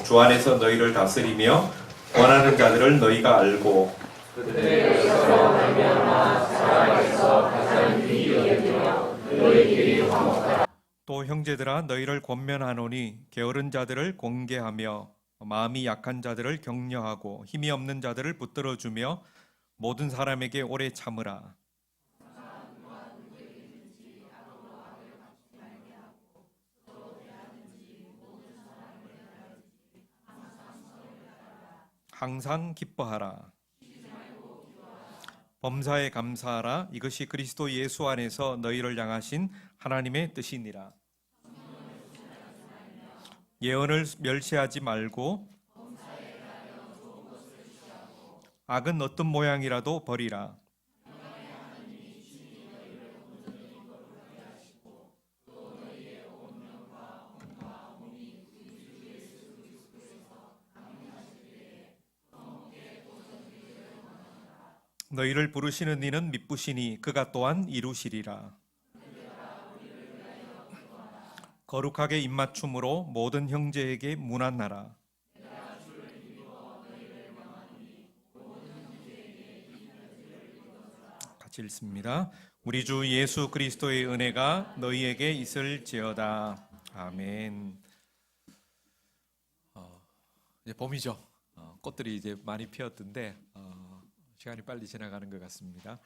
주 안에서 너희를 다스리며 원하는 자들을 너희가 알고 그들에게서 말미암아 살아있어 가장 귀히 여기며 너희끼리 화목하라. 또 형제들아 너희를 권면하노니 게으른 자들을 공개하며 마음이 약한 자들을 격려하고 힘이 없는 자들을 붙들어주며 모든 사람에게 오래 참으라. 항상 기뻐하라. 범사에 감사하라. 이것이 그리스도 예수 안에서 너희를 향하신 하나님의 뜻이니라. 예언을 멸시하지 말고 악은 어떤 모양이라도 버리라. 너희를 부르시는 이는 미쁘시니 그가 또한 이루시리라. 거룩하게 입맞춤으로 모든 형제에게 문안하라. 같이 읽습니다. 우리 주 예수 그리스도의 은혜가 너희에게 있을지어다. 아멘. 이제 봄이죠. 꽃들이 이제 많이 피었던데 시간이 빨리 지나가는 것 같습니다.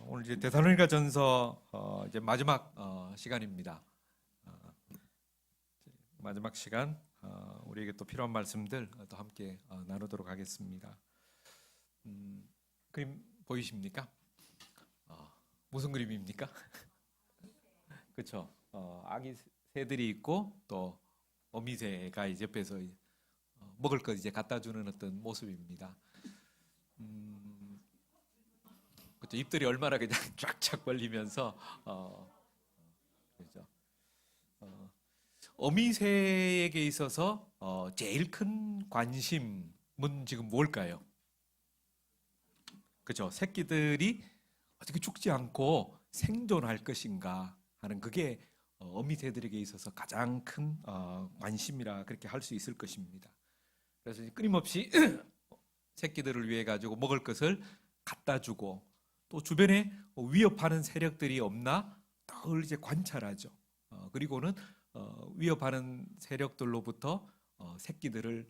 오늘 이제 데살로니가전서 이제 마지막 시간입니다. 마지막 시간 우리에게 또 필요한 말씀들 또 함께 나누도록 하겠습니다. 그림 보이십니까? 무슨 그림입니까? 그렇죠. 아기 새들이 있고 또 어미새가 이제 옆에서 먹을 것 이제 갖다 주는 어떤 모습입니다. 그렇죠. 입들이 얼마나 그냥 쫙쫙 벌리면서 그렇죠. 어미새에게 있어서 제일 큰 관심은 지금 뭘까요? 그렇죠. 새끼들이 어떻게 죽지 않고 생존할 것인가 하는 그게 어미새들에게 있어서 가장 큰 관심이라 그렇게 할 수 있을 것입니다. 그래서 끊임없이 새끼들을 위해 가지고 먹을 것을 갖다 주고 또 주변에 위협하는 세력들이 없나 늘 이제 관찰하죠. 그리고는 위협하는 세력들로부터 새끼들을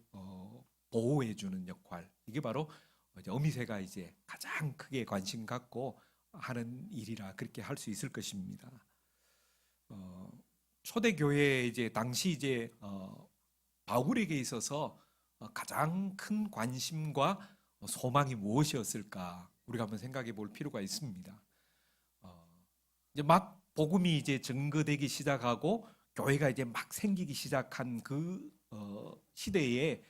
보호해 주는 역할. 이게 바로 이제 어미새가 이제 가장 크게 관심 갖고 하는 일이라 그렇게 할 수 있을 것입니다. 초대교회 이제 당시 이제 바울에게 있어서 가장 큰 관심과 소망이 무엇이었을까 우리가 한번 생각해 볼 필요가 있습니다. 이제 막 복음이 이제 증거되기 시작하고 교회가 이제 막 생기기 시작한 그 시대에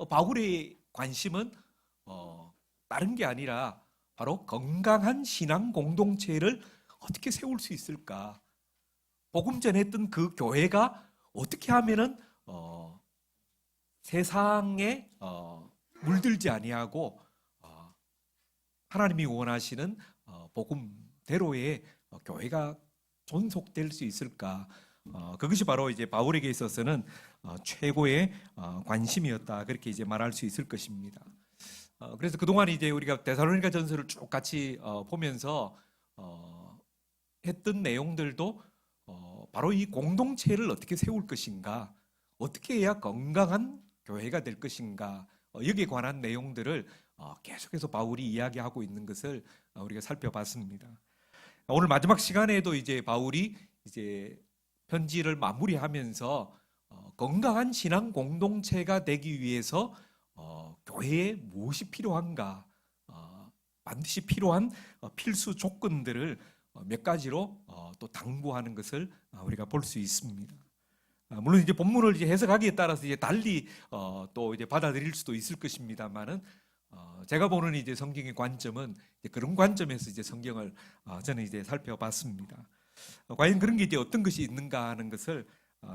바울의 관심은 다른 게 아니라 바로 건강한 신앙 공동체를 어떻게 세울 수 있을까? 복음 전했던 그 교회가 어떻게 하면은 세상에 물들지 아니하고 하나님이 원하시는 복음대로의 교회가 존속될 수 있을까? 그것이 바로 이제 바울에게 있어서는 최고의 관심이었다. 그렇게 이제 말할 수 있을 것입니다. 그래서 그동안 이제 우리가 데살로니가 전서를 쭉 같이 보면서 했던 내용들도 바로 이 공동체를 어떻게 세울 것인가, 어떻게 해야 건강한 교회가 될 것인가, 여기에 관한 내용들을 계속해서 바울이 이야기하고 있는 것을 우리가 살펴봤습니다. 오늘 마지막 시간에도 이제 바울이 이제 편지를 마무리하면서 건강한 신앙 공동체가 되기 위해서 교회에 무엇이 필요한가, 반드시 필요한 필수 조건들을 몇 가지로 또 당부하는 것을 우리가 볼 수 있습니다. 물론 이제 본문을 이제 해석하기에 따라서 이제 달리 또 이제 받아들일 수도 있을 것입니다만은 제가 보는 이제 성경의 관점은 이제 그런 관점에서 이제 성경을 저는 이제 살펴봤습니다. 과연 그런 게 이제 어떤 것이 있는가 하는 것을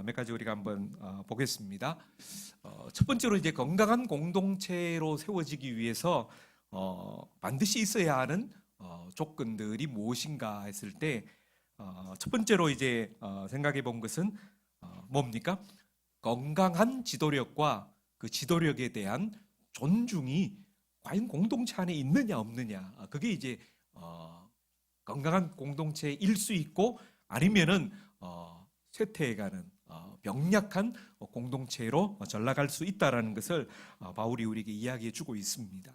몇 가지 우리가 한번 보겠습니다. 첫 번째로 이제 건강한 공동체로 세워지기 위해서 반드시 있어야 하는 조건들이 무엇인가 했을 때 첫 번째로 이제 생각해 본 것은 뭡니까? 건강한 지도력과 그 지도력에 대한 존중이 과연 공동체 안에 있느냐 없느냐, 그게 이제 건강한 공동체일 수 있고, 아니면은 쇠퇴해가는 병약한 공동체로 전락할 수 있다라는 것을 바울이 우리에게 이야기해주고 있습니다.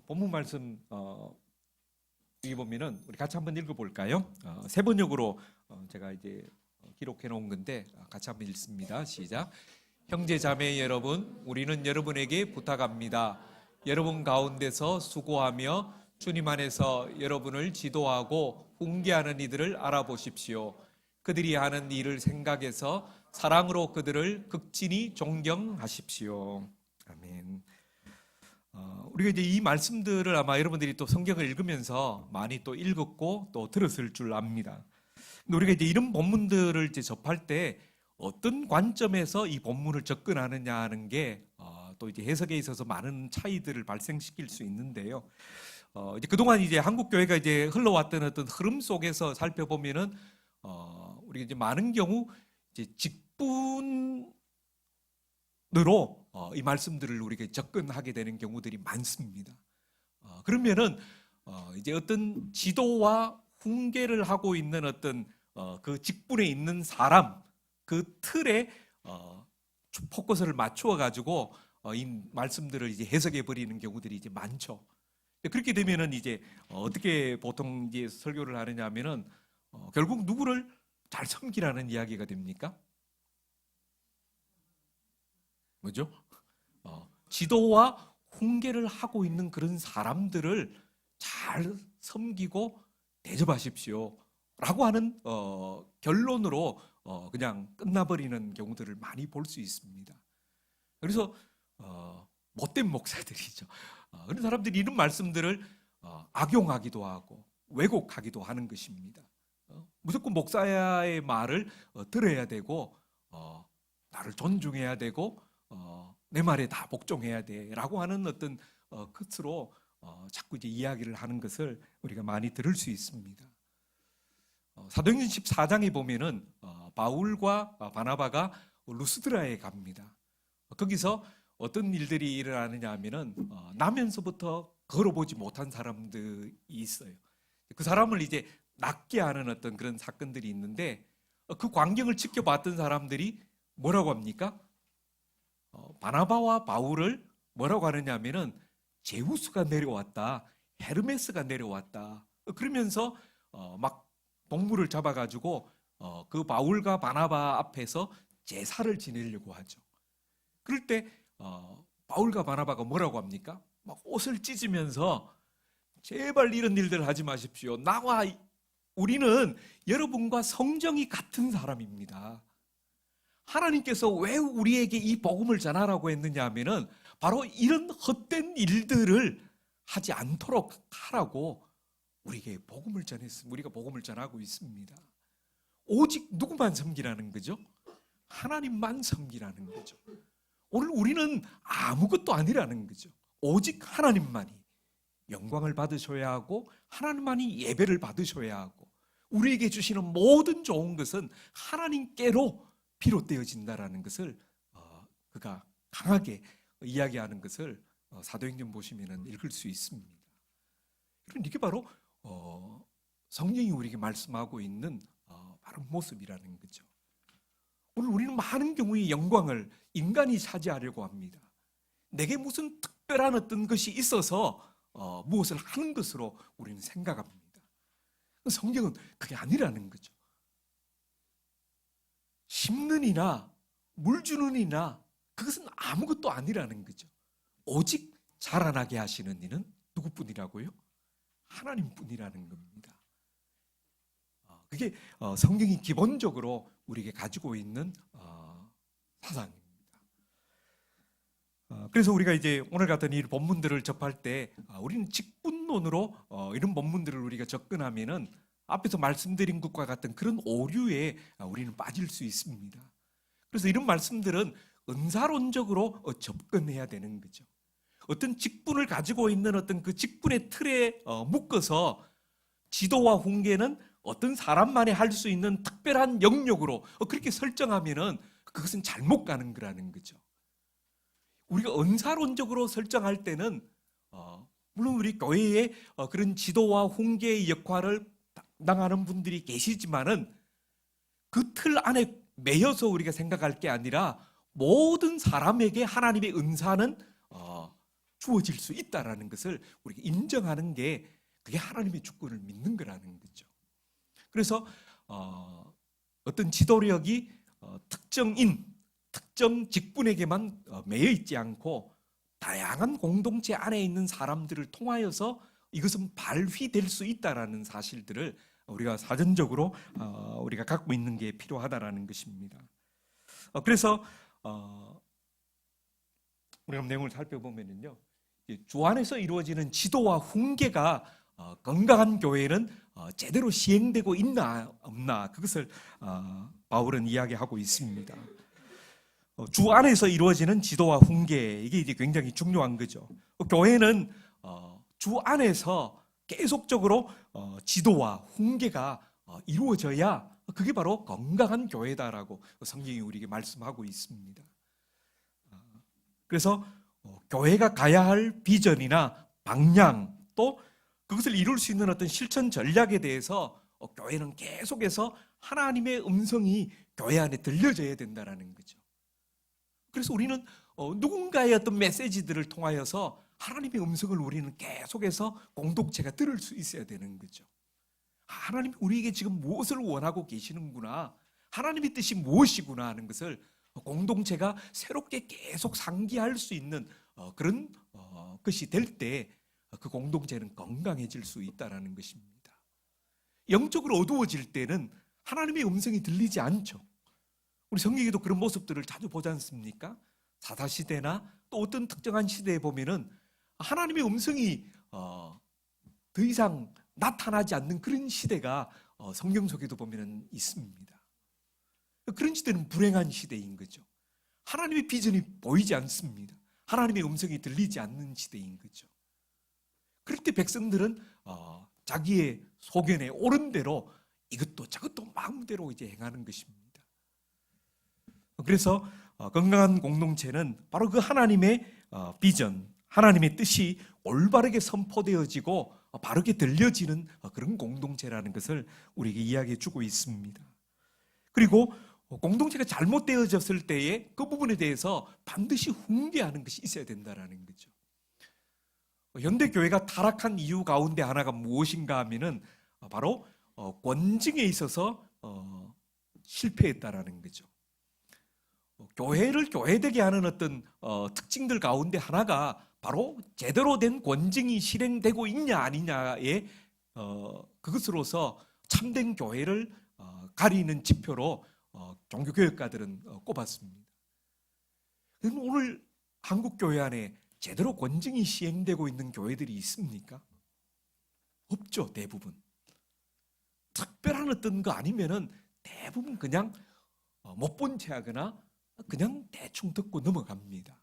본문 말씀 여기 보면은 우리 같이 한번 읽어볼까요? 세 번역으로 제가 이제 기록해 놓은 건데 같이 한번 읽습니다. 시작. 형제 자매 여러분, 우리는 여러분에게 부탁합니다. 여러분 가운데서 수고하며 주님 안에서 여러분을 지도하고 훈계하는 이들을 알아보십시오. 그들이 하는 일을 생각해서 사랑으로 그들을 극진히 존경하십시오. 아멘. 우리가 이제 이 말씀들을 아마 여러분들이 또 성경을 읽으면서 많이 또 읽었고 또 들었을 줄 압니다. 근데 우리가 이제 이런 본문들을 이제 접할 때 어떤 관점에서 이 본문을 접근하느냐 하는 게 또 이제 해석에 있어서 많은 차이들을 발생시킬 수 있는데요. 이제 그동안 이제 한국 교회가 이제 흘러왔던 어떤 흐름 속에서 살펴보면은 우리가 이제 많은 경우 이제 직분으로 이 말씀들을 우리가 접근하게 되는 경우들이 많습니다. 그러면은 이제 어떤 지도와 훈계를 하고 있는 어떤 그 직분에 있는 사람, 그 틀에 포커스를 맞추어 가지고 이 말씀들을 이제 해석해 버리는 경우들이 이제 많죠. 그렇게 되면은 이제 어떻게 보통 이제 설교를 하느냐면은 결국 누구를 잘 섬기라는 이야기가 됩니까? 뭐죠? 지도와 훈계를 하고 있는 그런 사람들을 잘 섬기고 대접하십시오 라고 하는 결론으로 그냥 끝나버리는 경우들을 많이 볼 수 있습니다. 그래서 못된 목사들이죠. 그런 사람들이 이런 말씀들을 악용하기도 하고 왜곡하기도 하는 것입니다. 무조건 목사의 말을 들어야 되고 나를 존중해야 되고 내 말에 다 복종해야 돼라고 하는 어떤 끝으로 자꾸 이제 이야기를 하는 것을 우리가 많이 들을 수 있습니다. 사도행전 14장에 보면은 바울과 바나바가 루스드라에 갑니다. 거기서 어떤 일들이 일어나느냐 하면은 나면서부터 걸어보지 못한 사람들이 있어요. 그 사람을 이제 낫게 하는 어떤 그런 사건들이 있는데 그 광경을 지켜봤던 사람들이 뭐라고 합니까? 바나바와 바울을 뭐라고 하느냐 하면은 제우스가 내려왔다, 헤르메스가 내려왔다. 그러면서 막 동물을 잡아가지고 그 바울과 바나바 앞에서 제사를 지내려고 하죠. 그럴 때 바울과 바나바가 뭐라고 합니까? 막 옷을 찢으면서 제발 이런 일들 하지 마십시오. 나와 우리는 여러분과 성정이 같은 사람입니다. 하나님께서 왜 우리에게 이 복음을 전하라고 했느냐 하면은 바로 이런 헛된 일들을 하지 않도록 하라고 우리에게 복음을 전했습니다. 우리가 복음을 전하고 있습니다. 오직 누구만 섬기라는 거죠? 하나님만 섬기라는 거죠. 오늘 우리는 아무것도 아니라는 거죠. 오직 하나님만이 영광을 받으셔야 하고 하나님만이 예배를 받으셔야 하고 우리에게 주시는 모든 좋은 것은 하나님께로 비롯되어진다라는 것을 그가 강하게 이야기하는 것을 사도행전 보시면 읽을 수 있습니다. 이게 바로 성령이 우리에게 말씀하고 있는 바로 모습이라는 거죠. 오늘 우리는 많은 경우에 영광을 인간이 차지하려고 합니다. 내게 무슨 특별한 어떤 것이 있어서 무엇을 하는 것으로 우리는 생각합니다. 성경은 그게 아니라는 거죠. 심는 이나 물 주는 이나 그것은 아무것도 아니라는 거죠. 오직 자라나게 하시는 이는 누구뿐이라고요? 하나님뿐이라는 겁니다. 그게 성경이 기본적으로 우리에게 가지고 있는 사상입니다. 그래서 우리가 이제 오늘 같은 이 본문들을 접할 때 우리는 직분론으로 이런 본문들을 우리가 접근하면은 앞에서 말씀드린 것과 같은 그런 오류에 우리는 빠질 수 있습니다. 그래서 이런 말씀들은 은사론적으로 접근해야 되는 거죠. 어떤 직분을 가지고 있는 어떤 그 직분의 틀에 묶어서 지도와 훈계는 어떤 사람만이 할 수 있는 특별한 영역으로 그렇게 설정하면은 그것은 잘못 가는 거라는 거죠. 우리가 은사론적으로 설정할 때는 물론 우리 교회에 그런 지도와 훈계의 역할을 담당하는 분들이 계시지만은 그 틀 안에 매여서 우리가 생각할 게 아니라 모든 사람에게 하나님의 은사는 주어질 수 있다라는 것을 우리가 인정하는 게 그게 하나님의 주권을 믿는 거라는 거죠. 그래서 어떤 지도력이 특정 직분에게만 매여 있지 않고 다양한 공동체 안에 있는 사람들을 통하여서 이것은 발휘될 수 있다라는 사실들을 우리가 사전적으로 우리가 갖고 있는 게 필요하다라는 것입니다. 그래서 우리가 내용을 살펴보면요, 주 안에서 이루어지는 지도와 훈계가 건강한 교회는 제대로 시행되고 있나 없나, 그것을 바울은 이야기하고 있습니다. 주 안에서 이루어지는 지도와 훈계, 이게 이제 굉장히 중요한 거죠. 교회는 주 안에서 계속적으로 지도와 훈계가 이루어져야 그게 바로 건강한 교회다라고 성경이 우리에게 말씀하고 있습니다. 그래서 교회가 가야 할 비전이나 방향, 또 그것을 이룰 수 있는 어떤 실천 전략에 대해서 교회는 계속해서 하나님의 음성이 교회 안에 들려져야 된다는 거죠. 그래서 우리는 누군가의 어떤 메시지들을 통하여서 하나님의 음성을 우리는 계속해서 공동체가 들을 수 있어야 되는 거죠. 하나님이 우리에게 지금 무엇을 원하고 계시는구나, 하나님의 뜻이 무엇이구나 하는 것을 공동체가 새롭게 계속 상기할 수 있는 그런 것이 될 때 그 공동체는 건강해질 수 있다는 것입니다. 영적으로 어두워질 때는 하나님의 음성이 들리지 않죠. 우리 성경에도 그런 모습들을 자주 보지 않습니까? 사사시대나 또 어떤 특정한 시대에 보면은 하나님의 음성이 더 이상 나타나지 않는 그런 시대가 성경 속에도 보면은 있습니다. 그런 시대는 불행한 시대인 거죠. 하나님의 비전이 보이지 않습니다. 하나님의 음성이 들리지 않는 시대인 거죠. 그럴 때 백성들은 자기의 소견에 옳은 대로 이것도 저것도 마음대로 이제 행하는 것입니다. 그래서 건강한 공동체는 바로 그 하나님의 비전, 하나님의 뜻이 올바르게 선포되어지고 바르게 들려지는 그런 공동체라는 것을 우리에게 이야기해 주고 있습니다. 그리고 공동체가 잘못되어졌을 때에 그 부분에 대해서 반드시 훈계하는 것이 있어야 된다는 거죠. 현대교회가 타락한 이유 가운데 하나가 무엇인가 하면은 바로 권징에 있어서 실패했다라는 거죠. 교회를 교회되게 하는 어떤 특징들 가운데 하나가 바로 제대로 된 권징이 실행되고 있냐 아니냐의 그것으로서 참된 교회를 가리는 지표로 종교교역가들은 꼽았습니다. 오늘 한국 교회 안에 제대로 권징이 시행되고 있는 교회들이 있습니까? 없죠, 대부분. 특별한 어떤 거 아니면은 대부분 그냥 못 본 채 하거나 그냥 대충 듣고 넘어갑니다.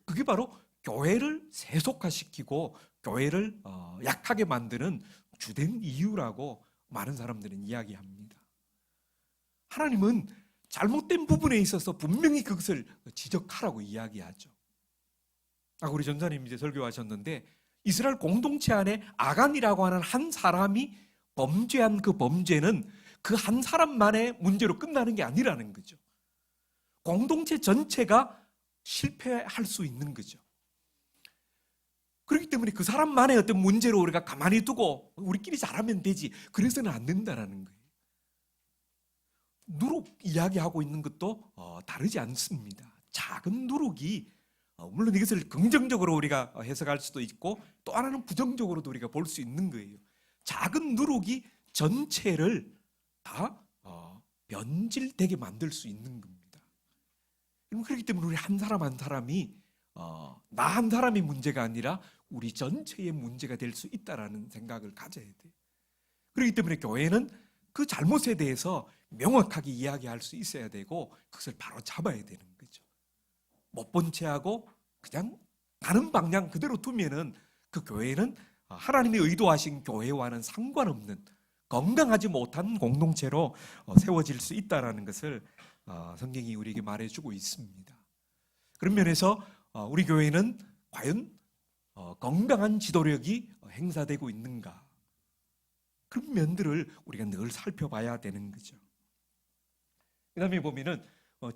그게 바로 교회를 세속화시키고 교회를 약하게 만드는 주된 이유라고 많은 사람들은 이야기합니다. 하나님은 잘못된 부분에 있어서 분명히 그것을 지적하라고 이야기하죠. 우리 전사님 이제 설교하셨는데 이스라엘 공동체 안에 아간이라고 하는 한 사람이 범죄한 그 범죄는 그 한 사람만의 문제로 끝나는 게 아니라는 거죠. 공동체 전체가 실패할 수 있는 거죠. 그렇기 때문에 그 사람만의 어떤 문제로 우리가 가만히 두고 우리끼리 잘하면 되지, 그래서는 안 된다는 거예요. 누룩 이야기하고 있는 것도 다르지 않습니다. 작은 누룩이 물론 이것을 긍정적으로 우리가 해석할 수도 있고 또 하나는 부정적으로도 우리가 볼 수 있는 거예요. 작은 누룩이 전체를 다 변질되게 만들 수 있는 겁니다. 그렇기 때문에 우리 한 사람 한 사람이 나 한 사람의 문제가 아니라 우리 전체의 문제가 될 수 있다라는 생각을 가져야 돼요. 그렇기 때문에 교회는 그 잘못에 대해서 명확하게 이야기할 수 있어야 되고 그것을 바로 잡아야 되는 거죠. 못 본 채하고 그냥 가는 방향 그대로 두면은 그 교회는 하나님이 의도하신 교회와는 상관없는 건강하지 못한 공동체로 세워질 수 있다라는 것을 성경이 우리에게 말해주고 있습니다. 그런 면에서 우리 교회는 과연 건강한 지도력이 행사되고 있는가, 그런 면들을 우리가 늘 살펴봐야 되는 거죠. 그 다음에 보면은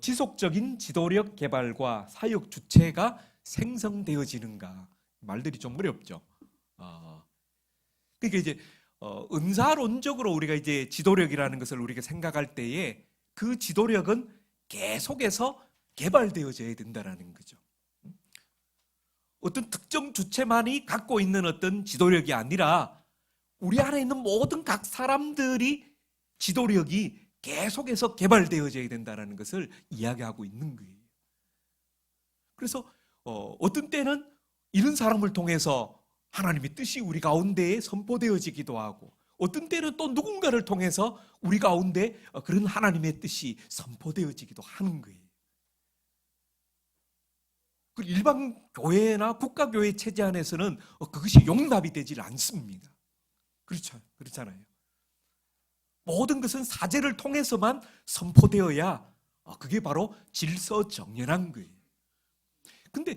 지속적인 지도력 개발과 사역 주체가 생성되어지는가, 말들이 좀 어렵죠. 그러니까 이제 은사론적으로 우리가 이제 지도력이라는 것을 우리가 생각할 때에 그 지도력은 계속해서 개발되어져야 된다라는 거죠. 어떤 특정 주체만이 갖고 있는 어떤 지도력이 아니라 우리 안에 있는 모든 각 사람들이 지도력이 계속해서 개발되어져야 된다는 것을 이야기하고 있는 거예요. 그래서 어떤 때는 이런 사람을 통해서 하나님의 뜻이 우리 가운데에 선포되어지기도 하고, 어떤 때는 또 누군가를 통해서 우리 가운데 그런 하나님의 뜻이 선포되어지기도 하는 거예요. 그 일반 교회나 국가교회 체제 안에서는 그것이 용납이 되질 않습니다. 그렇잖아요. 모든 것은 사제를 통해서만 선포되어야 그게 바로 질서정연한 거예요. 근데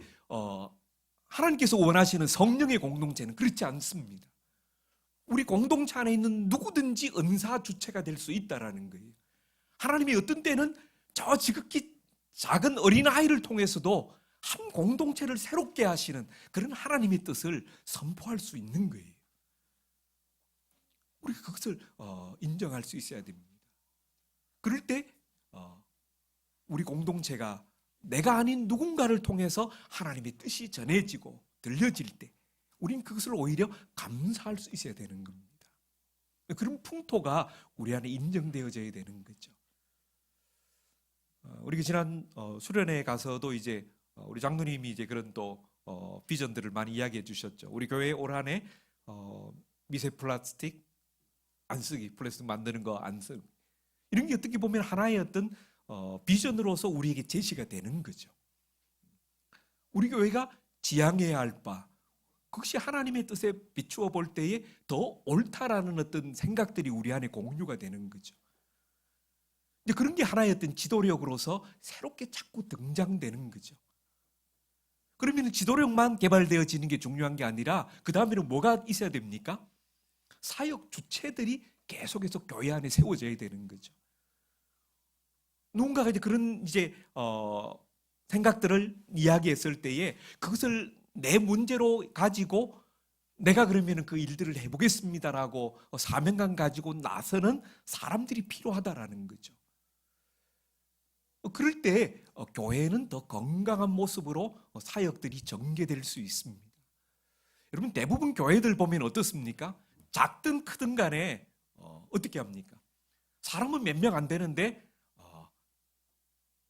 하나님께서 원하시는 성령의 공동체는 그렇지 않습니다. 우리 공동체 안에 있는 누구든지 은사 주체가 될 수 있다라는 거예요. 하나님이 어떤 때는 저 지극히 작은 어린아이를 통해서도 한 공동체를 새롭게 하시는 그런 하나님의 뜻을 선포할 수 있는 거예요. 우리가 그것을 인정할 수 있어야 됩니다. 그럴 때 우리 공동체가 내가 아닌 누군가를 통해서 하나님의 뜻이 전해지고 들려질 때 우린 그것을 오히려 감사할 수 있어야 되는 겁니다. 그런 풍토가 우리 안에 인정되어져야 되는 거죠. 우리가 지난 수련회에 가서도 이제 우리 장로님이 이제 그런 또 비전들을 많이 이야기해 주셨죠. 우리 교회 올 한해 미세 플라스틱 안 쓰기, 플라스틱 만드는 거 안 쓰기, 이런 게 어떻게 보면 하나의 어떤 비전으로서 우리에게 제시가 되는 거죠. 우리 교회가 지향해야 할 바, 그것이 하나님의 뜻에 비추어 볼 때에 더 옳다라는 어떤 생각들이 우리 안에 공유가 되는 거죠. 이제 그런 게 하나의 어떤 지도력으로서 새롭게 자꾸 등장되는 거죠. 그러면 지도력만 개발되어지는 게 중요한 게 아니라 그 다음에는 뭐가 있어야 됩니까? 사역 주체들이 계속해서 교회 안에 세워져야 되는 거죠. 누군가가 이제 그런 생각들을 이야기했을 때에 그것을 내 문제로 가지고 내가 그러면 그 일들을 해보겠습니다라고 사명감 가지고 나서는 사람들이 필요하다라는 거죠. 그럴 때 교회는 더 건강한 모습으로 사역들이 전개될 수 있습니다. 여러분, 대부분 교회들 보면 어떻습니까? 작든 크든 간에 어떻게 합니까? 사람은 몇 명 안 되는데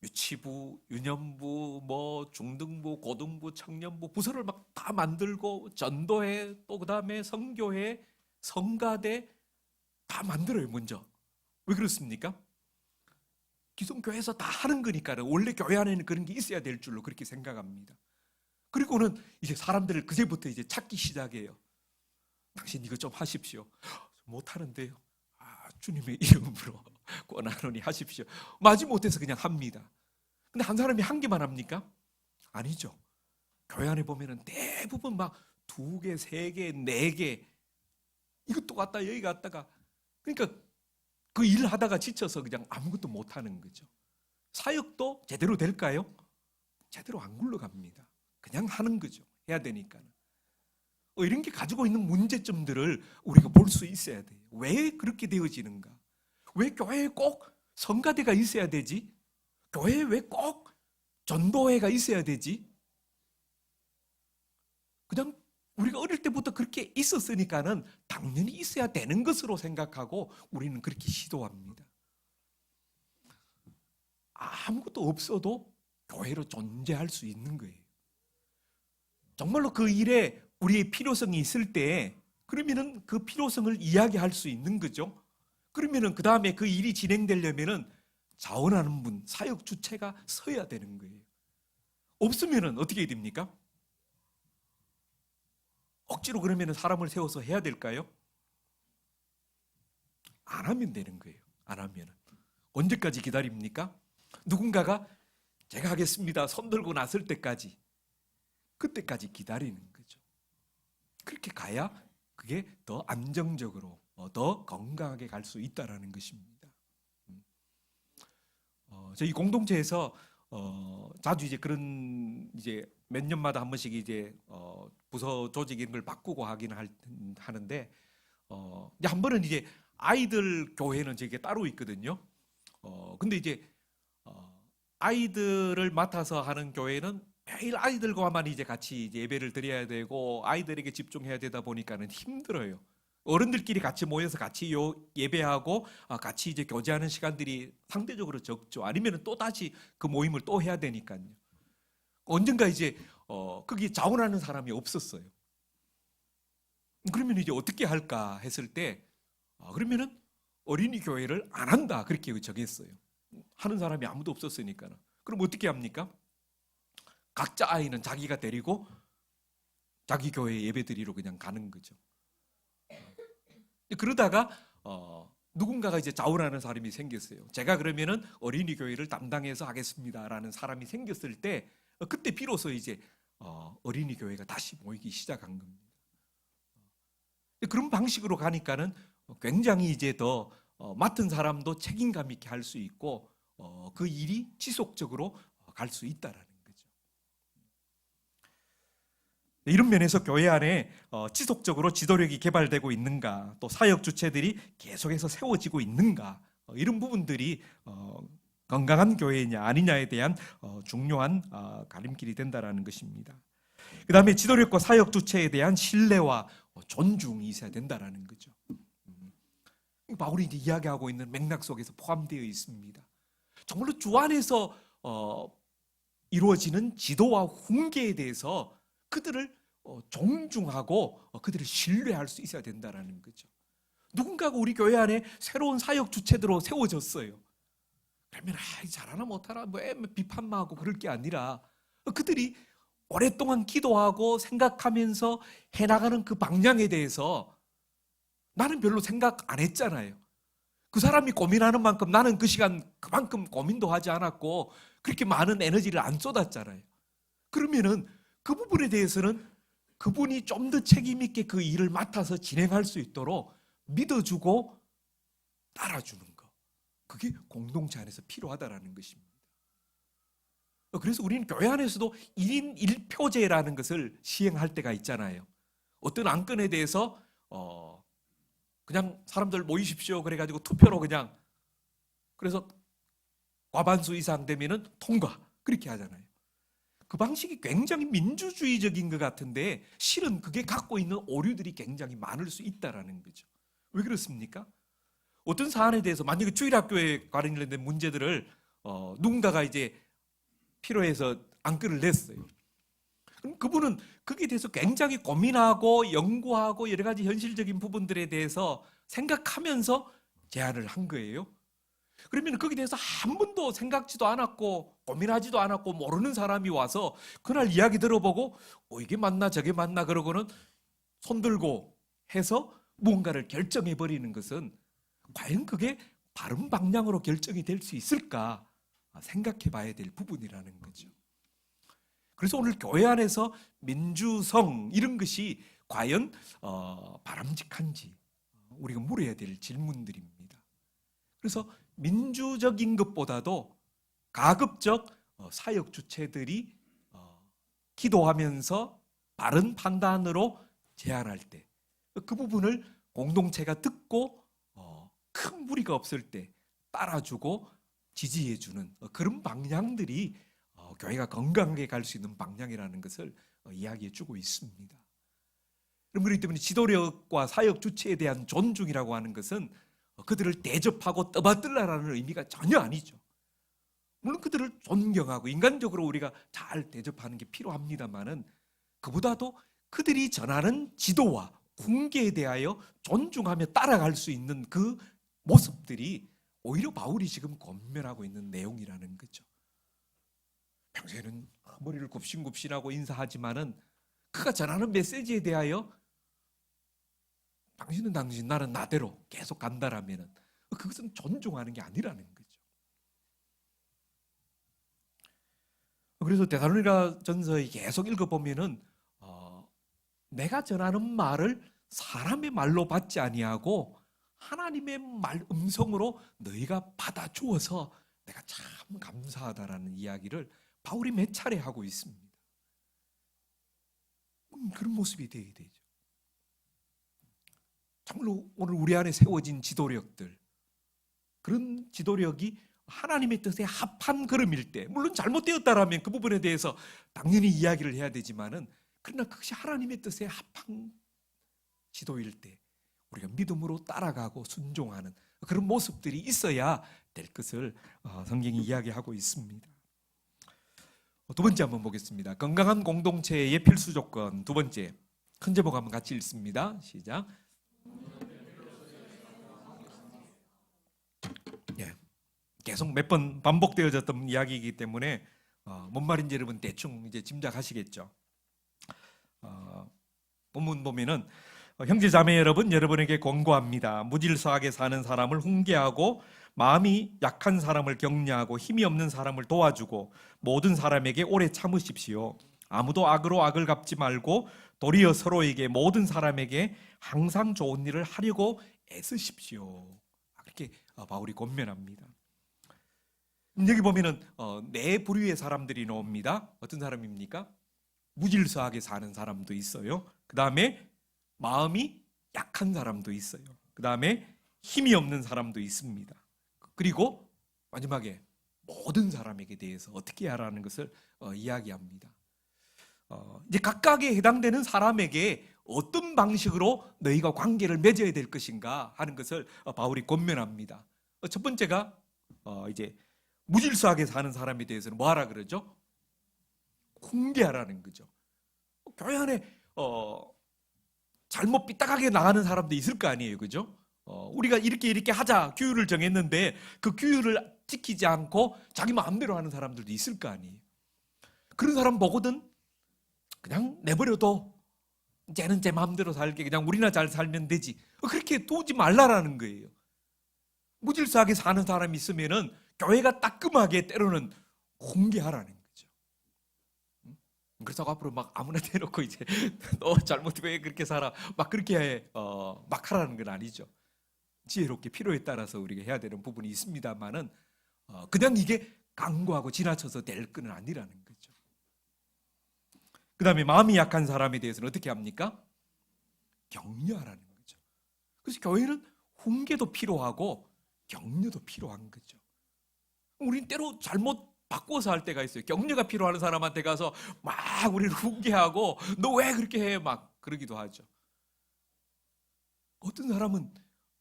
유치부, 유년부, 중등부, 고등부, 청년부, 부서를 막 다 만들고 전도회, 또 그 다음에 선교회, 성가대 다 만들어요. 먼저. 왜 그렇습니까? 기존 교회에서 다 하는 거니까는 원래 교회 안에는 그런 게 있어야 될 줄로 그렇게 생각합니다. 그리고는 이제 사람들을 그제부터 이제 찾기 시작해요. 당신 이거 좀 하십시오. 못하는데요. 주님의 이름으로 권하노니 하십시오. 마지못해서 그냥 합니다. 근데 한 사람이 한 개만 합니까? 아니죠. 교회 안에 보면은 대부분 막 2개, 3개, 4개 이것도 갔다 여기 갔다가, 그러니까 그 일 하다가 지쳐서 그냥 아무것도 못하는 거죠. 사역도 제대로 될까요? 제대로 안 굴러갑니다. 그냥 하는 거죠. 해야 되니까. 이런 게 가지고 있는 문제점들을 우리가 볼 수 있어야 돼요. 왜 그렇게 되어지는가? 왜 교회에 꼭 성가대가 있어야 되지? 교회에 왜 꼭 전도회가 있어야 되지? 그냥 우리가 어릴 때부터 그렇게 있었으니까는 당연히 있어야 되는 것으로 생각하고 우리는 그렇게 시도합니다. 아무것도 없어도 교회로 존재할 수 있는 거예요. 정말로 그 일에 우리의 필요성이 있을 때 그러면은 그 필요성을 이야기할 수 있는 거죠. 그러면은 그 다음에 그 일이 진행되려면은 자원하는 분, 사역 주체가 서야 되는 거예요. 없으면은 어떻게 됩니까? 억지로 그러면은 사람을 세워서 해야 될까요? 안 하면 되는 거예요. 안 하면은 언제까지 기다립니까? 누군가가 제가 하겠습니다 손 들고 나설 때까지, 그때까지 기다리는 거죠. 그렇게 가야 그게 더 안정적으로 더 건강하게 갈 수 있다라는 것입니다. 저희 공동체에서 자주 이제 그런 이제 몇 년마다 한 번씩 이제 부서 조직 이런 걸 바꾸고 하기는 하는데 이제 한 번은 이제 아이들 교회는 저게 따로 있거든요. 근데 이제 아이들을 맡아서 하는 교회는 매일 아이들과만 이제 같이 이제 예배를 드려야 되고 아이들에게 집중해야 되다 보니까는 힘들어요. 어른들끼리 같이 모여서 같이 예배하고 같이 이제 교제하는 시간들이 상대적으로 적죠. 아니면 또 다시 그 모임을 또 해야 되니까요. 언젠가 이제 거기 자원하는 사람이 없었어요. 그러면 이제 어떻게 할까 했을 때 그러면은 어린이 교회를 안 한다 그렇게 정했어요. 하는 사람이 아무도 없었으니까. 그럼 어떻게 합니까? 각자 아이는 자기가 데리고 자기 교회 예배 드리러 그냥 가는 거죠. 그러다가 누군가가 이제 자원하는 사람이 생겼어요. 제가 그러면은 어린이 교회를 담당해서 하겠습니다라는 사람이 생겼을 때 그때 비로소 이제 어린이 교회가 다시 모이기 시작한 겁니다. 그런 방식으로 가니까는 굉장히 이제 더 맡은 사람도 책임감 있게 할 수 있고 그 일이 지속적으로 갈 수 있다라는 거죠. 이런 면에서 교회 안에 지속적으로 지도력이 개발되고 있는가, 또 사역 주체들이 계속해서 세워지고 있는가, 이런 부분들이 건강한 교회냐 아니냐에 대한 중요한 가림길이 된다라는 것입니다. 그 다음에 지도력과 사역 주체에 대한 신뢰와 존중이 있어야 된다라는 거죠. 바울이 이제 이야기하고 있는 맥락 속에서 포함되어 있습니다. 정말로 주 안에서 이루어지는 지도와 훈계에 대해서 그들을 존중하고 그들을 신뢰할 수 있어야 된다는 거죠. 누군가가 우리 교회 안에 새로운 사역 주체들로 세워졌어요. 그러면 잘하나 못하나 뭐 비판만 하고 그럴 게 아니라 그들이 오랫동안 기도하고 생각하면서 해나가는 그 방향에 대해서 나는 별로 생각 안 했잖아요. 그 사람이 고민하는 만큼 나는 그 시간 그만큼 고민도 하지 않았고 그렇게 많은 에너지를 안 쏟았잖아요. 그러면은 그 부분에 대해서는 그분이 좀 더 책임 있게 그 일을 맡아서 진행할 수 있도록 믿어주고 따라주는 거. 그게 공동체 안에서 필요하다라는 것입니다. 그래서 우리는 교회 안에서도 1인 1표제라는 것을 시행할 때가 있잖아요. 어떤 안건에 대해서 그냥 사람들 모이십시오 그래가지고 투표로 그냥 그래서 과반수 이상 되면은 통과 그렇게 하잖아요. 그 방식이 굉장히 민주주의적인 것 같은데 실은 그게 갖고 있는 오류들이 굉장히 많을 수 있다라는 거죠. 왜 그렇습니까? 어떤 사안에 대해서 만약에 주일학교에 관련된 문제들을 누군가가 이제 필요해서 안건을 냈어요. 그럼 그분은 거기에 대해서 굉장히 고민하고 연구하고 여러 가지 현실적인 부분들에 대해서 생각하면서 제안을 한 거예요. 그러면 거기에 대해서 한 번도 생각지도 않았고 고민하지도 않았고 모르는 사람이 와서 그날 이야기 들어보고 이게 맞나 저게 맞나 그러고는 손들고 해서 무언가를 결정해 버리는 것은 과연 그게 바른 방향으로 결정이 될 수 있을까 생각해 봐야 될 부분이라는 거죠. 그래서 오늘 교회 안에서 민주성 이런 것이 과연 바람직한지 우리가 물어야 될 질문들입니다. 그래서 민주적인 것보다도 가급적 사역 주체들이 기도하면서 바른 판단으로 제안할 때 그 부분을 공동체가 듣고 큰 무리가 없을 때 따라주고 지지해주는 그런 방향들이 교회가 건강하게 갈 수 있는 방향이라는 것을 이야기해주고 있습니다. 그렇기 때문에 지도력과 사역 주체에 대한 존중이라고 하는 것은 그들을 대접하고 떠받들라라는 의미가 전혀 아니죠. 물론 그들을 존경하고 인간적으로 우리가 잘 대접하는 게 필요합니다만은 그보다도 그들이 전하는 지도와 훈계에 대하여 존중하며 따라갈 수 있는 그 모습들이 오히려 바울이 지금 권면하고 있는 내용이라는 거죠. 평소에는 머리를 굽신굽신하고 인사하지만은 그가 전하는 메시지에 대하여 당신은 당신 나는 나대로 계속 간다라면은 그것은 존중하는 게 아니라는 거죠. 그래서 데살로니가 전서에 계속 읽어보면은 내가 전하는 말을 사람의 말로 받지 아니하고 하나님의 말 음성으로 너희가 받아주어서 내가 참 감사하다라는 이야기를 바울이 몇 차례 하고 있습니다. 그런 모습이 되어야 되죠. 정말로 오늘 우리 안에 세워진 지도력들, 그런 지도력이 하나님의 뜻에 합한 걸음일 때, 물론 잘못되었다라면 그 부분에 대해서 당연히 이야기를 해야 되지만은, 그러나 그것이 하나님의 뜻에 합한 지도일 때 우리가 믿음으로 따라가고 순종하는 그런 모습들이 있어야 될 것을 성경이 이야기하고 있습니다. 두 번째 한번 보겠습니다. 건강한 공동체의 필수 조건 두 번째, 큰 제목 한번 같이 읽습니다. 시작. 계속 몇 번 반복되어졌던 이야기이기 때문에 뭔 말인지 여러분 대충 이제 짐작하시겠죠. 본문 보면은 형제 자매 여러분, 여러분에게 권고합니다. 무질서하게 사는 사람을 훈계하고 마음이 약한 사람을 격려하고 힘이 없는 사람을 도와주고 모든 사람에게 오래 참으십시오. 아무도 악으로 악을 갚지 말고 도리어 서로에게 모든 사람에게 항상 좋은 일을 하려고 애쓰십시오. 그렇게 바울이 권면합니다. 여기 보면은 네 부류의 사람들이 나옵니다. 어떤 사람입니까? 무질서하게 사는 사람도 있어요. 그 다음에 마음이 약한 사람도 있어요. 그 다음에 힘이 없는 사람도 있습니다. 그리고 마지막에 모든 사람에게 대해서 어떻게 하라는 것을 이야기합니다. 이제 각각에 해당되는 사람에게 어떤 방식으로 너희가 관계를 맺어야 될 것인가 하는 것을 바울이 권면합니다. 첫 번째가 이제 무질서하게 사는 사람에 대해서는 뭐하라 그러죠? 훈계하라는 거죠. 교회 안에 잘못 삐딱하게 나가는 사람도 있을 거 아니에요, 그죠? 우리가 이렇게 하자 규율을 정했는데 그 규율을 지키지 않고 자기 마음대로 하는 사람들도 있을 거 아니에요. 그런 사람 보거든 그냥 내버려둬. 쟤는 제 마음대로 살게, 그냥 우리나 잘 살면 되지. 그렇게 두지 말라라는 거예요. 무질서하게 사는 사람이 있으면은 교회가 따끔하게 때로는 훈계하라는 거죠. 그래서 앞으로 막 아무나 대놓고 이제 너 잘못 왜 그렇게 살아 막 그렇게 막 하라는 건 아니죠. 지혜롭게 필요에 따라서 우리가 해야 되는 부분이 있습니다만은 그냥 이게 강구하고 지나쳐서 될 건 아니라는 거죠. 그 다음에 마음이 약한 사람에 대해서는 어떻게 합니까? 격려하라는 거죠. 그래서 교회는 훈계도 필요하고 격려도 필요한 거죠. 우린 때로 잘못 바꿔서 할 때가 있어요. 격려가 필요한 사람한테 가서 막 우리를 훈계하고 너 왜 그렇게 해? 막 그러기도 하죠. 어떤 사람은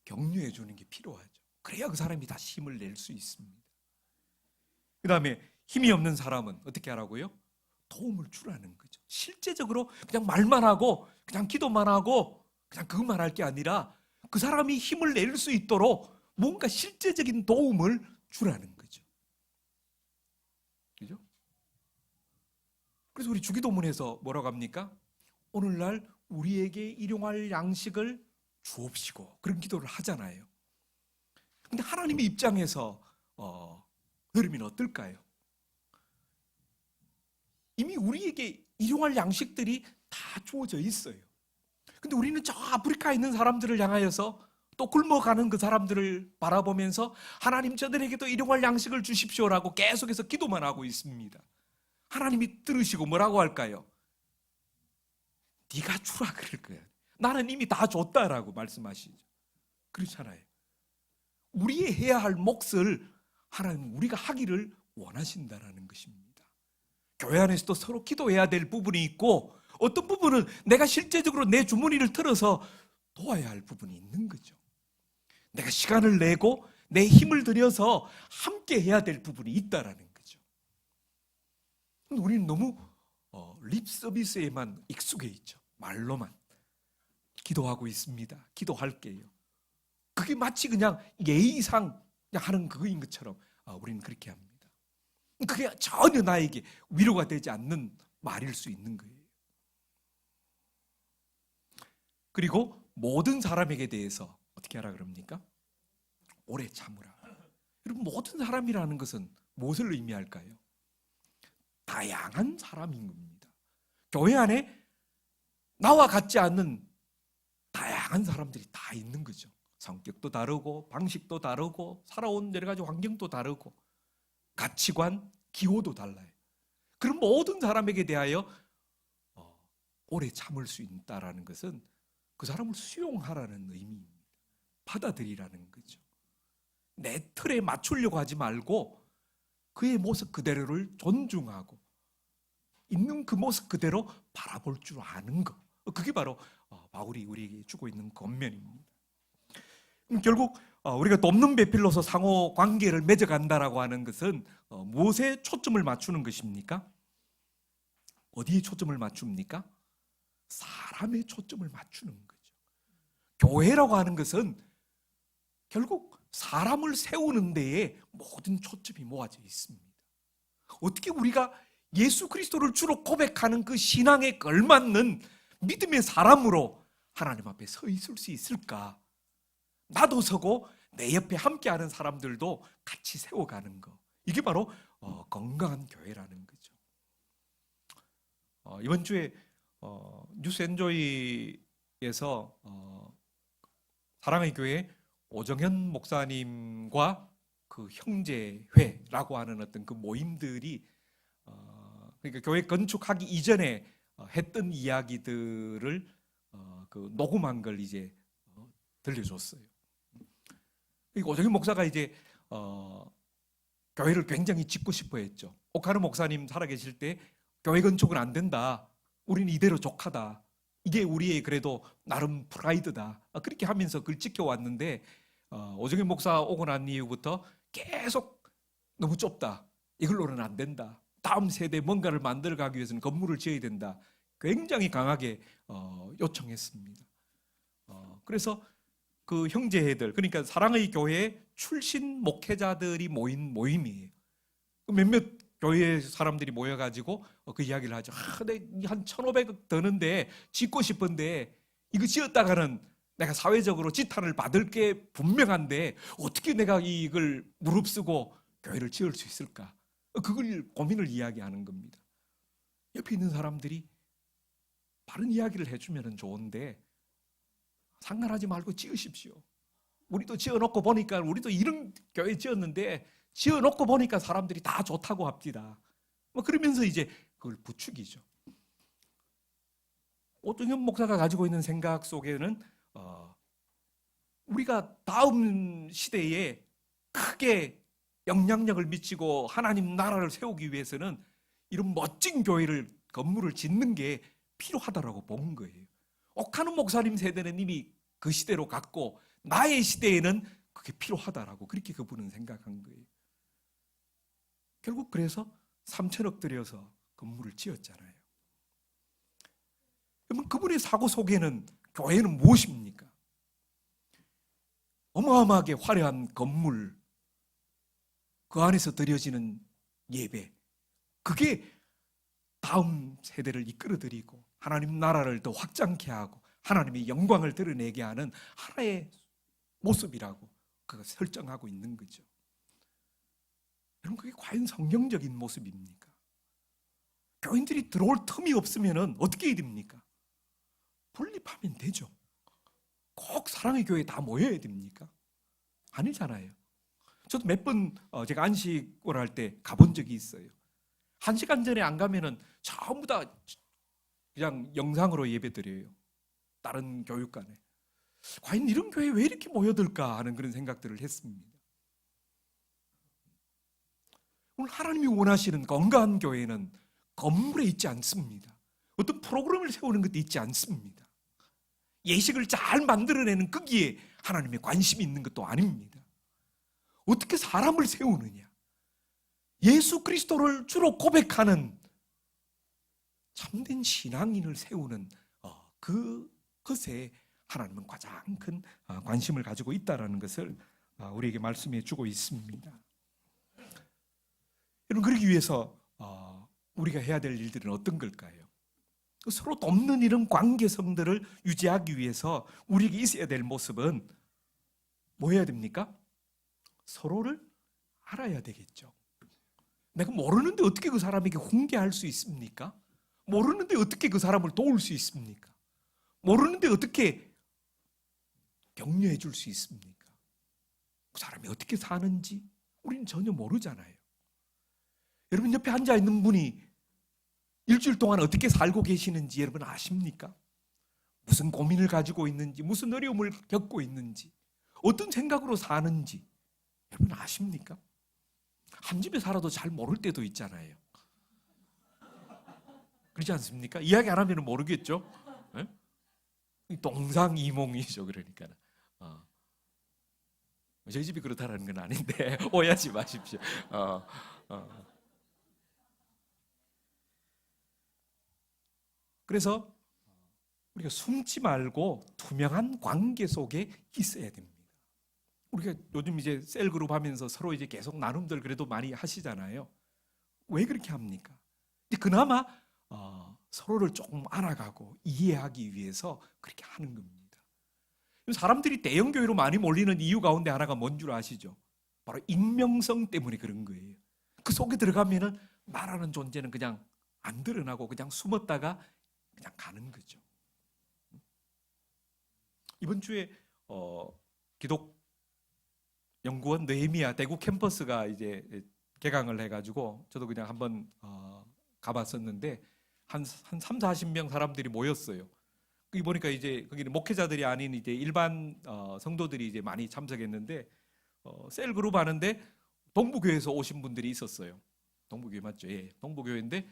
격려해 주는 게 필요하죠. 그래야 그 사람이 다시 힘을 낼 수 있습니다. 그 다음에 힘이 없는 사람은 어떻게 하라고요? 도움을 주라는 거죠. 실제적으로 그냥 말만 하고 그냥 기도만 하고 그냥 그것만 할 게 아니라 그 사람이 힘을 낼 수 있도록 뭔가 실제적인 도움을 주라는 거죠. 그죠? 그래서 우리 주기도문에서 뭐라고 합니까? 오늘날 우리에게 일용할 양식을 주옵시고 그런 기도를 하잖아요. 근데 하나님의 입장에서 여러분 어떨까요? 이미 우리에게 일용할 양식들이 다 주어져 있어요. 근데 우리는 저 아프리카에 있는 사람들을 향하여서 또 굶어가는 그 사람들을 바라보면서 하나님 저들에게도 일용할 양식을 주십시오라고 계속해서 기도만 하고 있습니다. 하나님이 들으시고 뭐라고 할까요? 네가 주라 그럴 거야. 나는 이미 다 줬다라고 말씀하시죠. 그렇잖아요. 우리의 해야 할 몫을 하나님 우리가 하기를 원하신다라는 것입니다. 교회 안에서도 서로 기도해야 될 부분이 있고 어떤 부분은 내가 실제적으로 내 주머니를 틀어서 도와야 할 부분이 있는 거죠. 내가 시간을 내고 내 힘을 들여서 함께 해야 될 부분이 있다라는 거죠. 우리는 너무 립 서비스에만 익숙해 있죠. 말로만 기도하고 있습니다. 기도할게요. 그게 마치 그냥 예의상 그냥 하는 그거인 것처럼 우리는 그렇게 합니다. 그게 전혀 나에게 위로가 되지 않는 말일 수 있는 거예요. 그리고 모든 사람에게 대해서 어떻게 하라 그럽니까? 오래 참으라. 여러분 모든 사람이라는 것은 무엇을 의미할까요? 다양한 사람인 겁니다. 교회 안에 나와 같지 않는 다양한 사람들이 다 있는 거죠. 성격도 다르고 방식도 다르고 살아온 여러 가지 환경도 다르고 가치관, 기호도 달라요. 그런 모든 사람에게 대하여 오래 참을 수 있다라는 것은 그 사람을 수용하라는 의미입니다. 받아들이라는 거죠. 내 틀에 맞추려고 하지 말고 그의 모습 그대로를 존중하고 있는 그 모습 그대로 바라볼 줄 아는 것. 그게 바로 바울이 우리에게 주고 있는 권면입니다. 결국 우리가 돕는 배필로서 상호 관계를 맺어간다라고 하는 것은 무엇에 초점을 맞추는 것입니까? 어디에 초점을 맞춥니까? 사람에 초점을 맞추는 거죠. 교회라고 하는 것은 결국 사람을 세우는 데에 모든 초점이 모아져 있습니다. 어떻게 우리가 예수 그리스도를 주로 고백하는 그 신앙에 걸맞는 믿음의 사람으로 하나님 앞에 서 있을 수 있을까? 나도 서고 내 옆에 함께하는 사람들도 같이 세워가는 거. 이게 바로 건강한 교회라는 거죠. 이번 주에 뉴스엔조이에서 사랑의 교회 오정현 목사님과 그 형제회라고 하는 어떤 그 모임들이 그러니까 교회 건축하기 이전에 했던 이야기들을 그 녹음한 걸 이제 들려줬어요. 오정현 목사가 이제 교회를 굉장히 짓고 싶어 했죠. 오카르 목사님 살아계실 때 교회 건축은 안 된다. 우리는 이대로 족하다. 이게 우리의 그래도 나름 프라이드다. 그렇게 하면서 그걸 지켜왔는데 오정현 목사 오고 난 이후부터 계속 너무 좁다. 이걸로는 안 된다. 다음 세대에 뭔가를 만들어가기 위해서는 건물을 지어야 된다. 굉장히 강하게 요청했습니다. 그래서 그 형제들, 그러니까 사랑의 교회 출신 목회자들이 모인 모임이에요. 몇몇 교회 사람들이 모여가지고 그 이야기를 하죠. 한 1,500억 드는데 짓고 싶은데 이거 지었다가는 내가 사회적으로 지탄을 받을 게 분명한데 어떻게 내가 이걸 무릅쓰고 교회를 지을 수 있을까? 그걸 고민을 이야기하는 겁니다. 옆에 있는 사람들이 바른 이야기를 해주면 좋은데 상관하지 말고 지으십시오. 우리도 지어놓고 보니까 우리도 이런 교회 지었는데 지어놓고 보니까 사람들이 다 좋다고 합디다. 그러면서 이제 그걸 부추기죠. 오정현 목사가 가지고 있는 생각 속에는 우리가 다음 시대에 크게 영향력을 미치고 하나님 나라를 세우기 위해서는 이런 멋진 교회를 건물을 짓는 게 필요하다라고 본 거예요. 옥하는 목사님 세대는 이미 그 시대로 갔고 나의 시대에는 그게 필요하다라고 그렇게 그분은 생각한 거예요. 결국 그래서 3천억 들여서 건물을 지었잖아요. 그러면 그분의 사고 속에는 교회는 무엇입니까? 어마어마하게 화려한 건물, 그 안에서 드려지는 예배, 그게 다음 세대를 이끌어들이고 하나님 나라를 더 확장케 하고 하나님의 영광을 드러내게 하는 하나의 모습이라고 그걸 설정하고 있는 거죠. 여러분, 그게 과연 성경적인 모습입니까? 교인들이 들어올 틈이 없으면 어떻게 해야 됩니까? 분립하면 되죠. 꼭 사랑의 교회에 다 모여야 됩니까? 아니잖아요. 저도 몇 번 제가 안식을 할 때 가본 적이 있어요. 1시간 전에 안 가면은 전부 다 그냥 영상으로 예배드려요. 다른 교육관에. 과연 이런 교회 왜 이렇게 모여들까 하는 그런 생각들을 했습니다. 오늘 하나님이 원하시는 건강한 교회는 건물에 있지 않습니다. 어떤 프로그램을 세우는 것도 있지 않습니다. 예식을 잘 만들어내는 거기에 하나님의 관심이 있는 것도 아닙니다. 어떻게 사람을 세우느냐? 예수 그리스도를 주로 고백하는 참된 신앙인을 세우는 그것에 하나님은 가장 큰 관심을 가지고 있다는 것을 우리에게 말씀해 주고 있습니다. 여러분, 그러기 위해서 우리가 해야 될 일들은 어떤 걸까요? 서로 돕는 이런 관계성들을 유지하기 위해서 우리에게 있어야 될 모습은 뭐 해야 됩니까? 서로를 알아야 되겠죠. 내가 모르는데 어떻게 그 사람에게 훈계할 수 있습니까? 모르는데 어떻게 그 사람을 도울 수 있습니까? 모르는데 어떻게 격려해 줄 수 있습니까? 그 사람이 어떻게 사는지 우리는 전혀 모르잖아요. 여러분 옆에 앉아 있는 분이 일주일 동안 어떻게 살고 계시는지 여러분 아십니까? 무슨 고민을 가지고 있는지, 무슨 어려움을 겪고 있는지, 어떤 생각으로 사는지 여러분 아십니까? 한 집에 살아도 잘 모를 때도 있잖아요. 그렇지 않습니까? 이야기 안 하면 모르겠죠? 네? 동상이몽이죠. 그러니까 저희 집이 그렇다는 건 아닌데 오해하지 마십시오. 그래서 우리가 숨지 말고 투명한 관계 속에 있어야 됩니다. 우리가 요즘 이제 셀그룹 하면서 서로 이제 계속 나눔들 그래도 많이 하시잖아요. 왜 그렇게 합니까? 그나마 서로를 조금 알아가고 이해하기 위해서 그렇게 하는 겁니다. 사람들이 대형 교회로 많이 몰리는 이유 가운데 하나가 뭔 줄 아시죠? 바로 익명성 때문에 그런 거예요. 그 속에 들어가면은 나라는 존재는 그냥 안 드러나고 그냥 숨었다가 그냥 가는 거죠. 이번 주에 기독연구원 느헤미야 대구 캠퍼스가 이제 개강을 해가지고 저도 그냥 한번 가봤었는데 한 3, 40명 사람들이 모였어요. 거기 보니까 이제 거기는 목회자들이 아닌 이제 일반 성도들이 이제 많이 참석했는데 셀 그룹 하는데 동부교회에서 오신 분들이 있었어요. 동부교회 맞죠? 예, 동부교회인데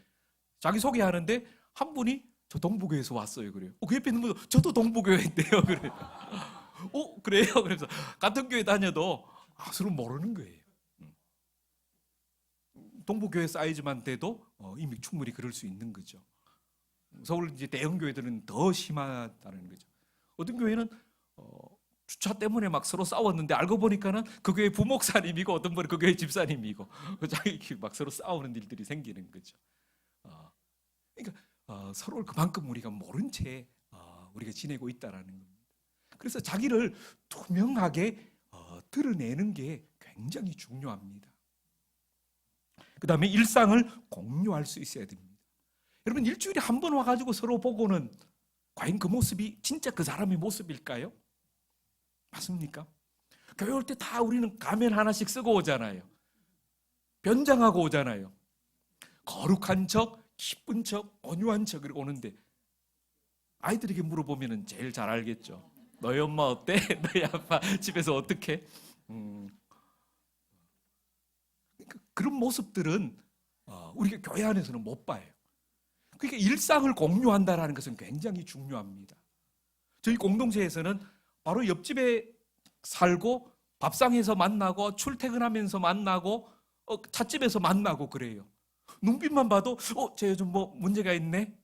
자기 소개하는데 한 분이 저 동부교회에서 왔어요. 그래요. 그 옆에 있는 분도 저도 동부교회인데요. 그래요. 그래요. 그래서 같은 교회 다녀도 서로 모르는 거예요. 동부교회 사이즈만 돼도 이미 충분히 그럴 수 있는 거죠. 서울 이제 대형 교회들은 더 심하다는 거죠. 어떤 교회는 주차 때문에 막 서로 싸웠는데 알고 보니까는 그 교회 부목사님이고 어떤 분은 그 교회 집사님이고 자기 막 서로 싸우는 일들이 생기는 거죠. 그러니까 서로를 그만큼 우리가 모른 채 우리가 지내고 있다라는 겁니다. 그래서 자기를 투명하게 드러내는 게 굉장히 중요합니다. 그 다음에 일상을 공유할 수 있어야 됩니다. 여러분 일주일에 한 번 와가지고 서로 보고는 과연 그 모습이 진짜 그 사람의 모습일까요? 맞습니까? 교회 올 때 다 우리는 가면 하나씩 쓰고 오잖아요. 변장하고 오잖아요. 거룩한 척, 기쁜 척, 온유한 척 그리고 오는데 아이들에게 물어보면 제일 잘 알겠죠. 너희 엄마 어때? 너희 아빠 집에서 어떻게? 그런 모습들은 우리가 교회 안에서는 못 봐요. 그러니까 일상을 공유한다는 것은 굉장히 중요합니다. 저희 공동체에서는 바로 옆집에 살고 밥상에서 만나고 출퇴근하면서 만나고 찻집에서 만나고 그래요. 눈빛만 봐도 쟤 요즘 뭐 문제가 있네?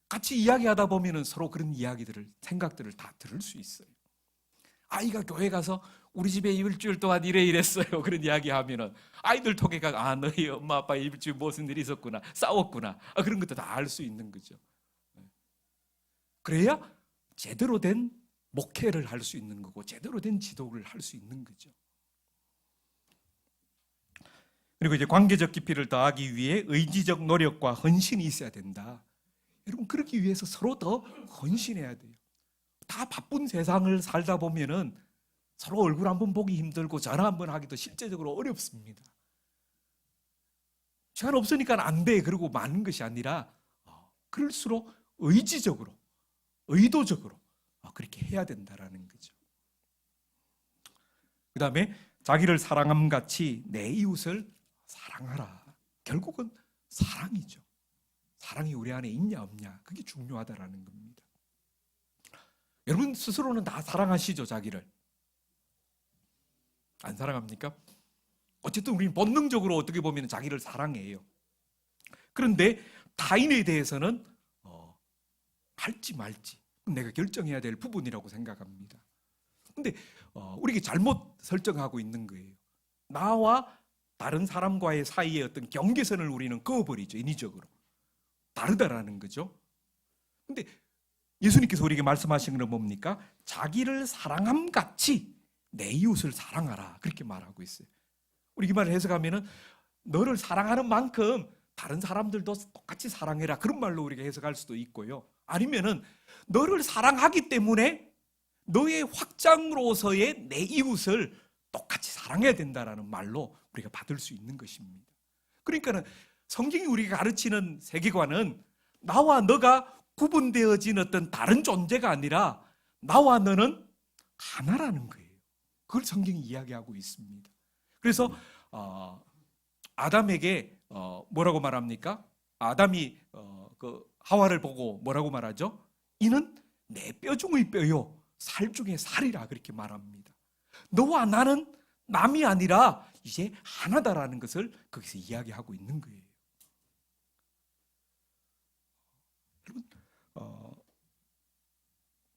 같이 이야기하다 보면 서로 그런 이야기들을 생각들을 다 들을 수 있어요. 아이가 교회 가서 우리 집에 일주일 동안 이랬어요. 그런 이야기하면은 아이들 통해가 너희 엄마 아빠 일주일 무슨 일이 있었구나, 싸웠구나, 그런 것도 다 알 수 있는 거죠. 그래야 제대로 된 목회를 할 수 있는 거고 제대로 된 지도를 할 수 있는 거죠. 그리고 이제 관계적 깊이를 더하기 위해 의지적 노력과 헌신이 있어야 된다. 여러분 그러기 위해서 서로 더 헌신해야 돼요. 다 바쁜 세상을 살다 보면은 서로 얼굴 한번 보기 힘들고 전화 한번 하기도 실제적으로 어렵습니다. 시간 없으니까 안 돼 그러고 마는 것이 아니라 그럴수록 의지적으로 의도적으로 그렇게 해야 된다라는 거죠. 그 다음에 자기를 사랑함 같이 내 이웃을 사랑하라. 결국은 사랑이죠. 사랑이 우리 안에 있냐 없냐 그게 중요하다라는 겁니다. 여러분 스스로는 다 사랑하시죠? 자기를 안 사랑합니까? 어쨌든 우리는 본능적으로 어떻게 보면 자기를 사랑해요. 그런데 타인에 대해서는 할지 말지 내가 결정해야 될 부분이라고 생각합니다. 그런데 우리가 잘못 설정하고 있는 거예요. 나와 다른 사람과의 사이에 어떤 경계선을 우리는 그어버리죠. 인위적으로 다르다라는 거죠. 그런데 예수님께서 우리에게 말씀하신 건 뭡니까? 자기를 사랑함 같이 내 이웃을 사랑하라 그렇게 말하고 있어요. 우리 이 말을 해석하면은 너를 사랑하는 만큼 다른 사람들도 똑같이 사랑해라. 그런 말로 우리가 해석할 수도 있고요. 아니면은 너를 사랑하기 때문에 너의 확장으로서의 내 이웃을 똑같이 사랑해야 된다라는 말로 우리가 받을 수 있는 것입니다. 그러니까는 성경이 우리가 가르치는 세계관은 나와 너가 구분되어진 어떤 다른 존재가 아니라 나와 너는 하나라는 거예요. 그걸 성경이 이야기하고 있습니다. 그래서 아담에게 뭐라고 말합니까? 아담이 그 하와를 보고 뭐라고 말하죠? 이는 내 뼈 중의 뼈요 살 중의 살이라 그렇게 말합니다. 너와 나는 남이 아니라 이제 하나다라는 것을 거기서 이야기하고 있는 거예요. 여러분,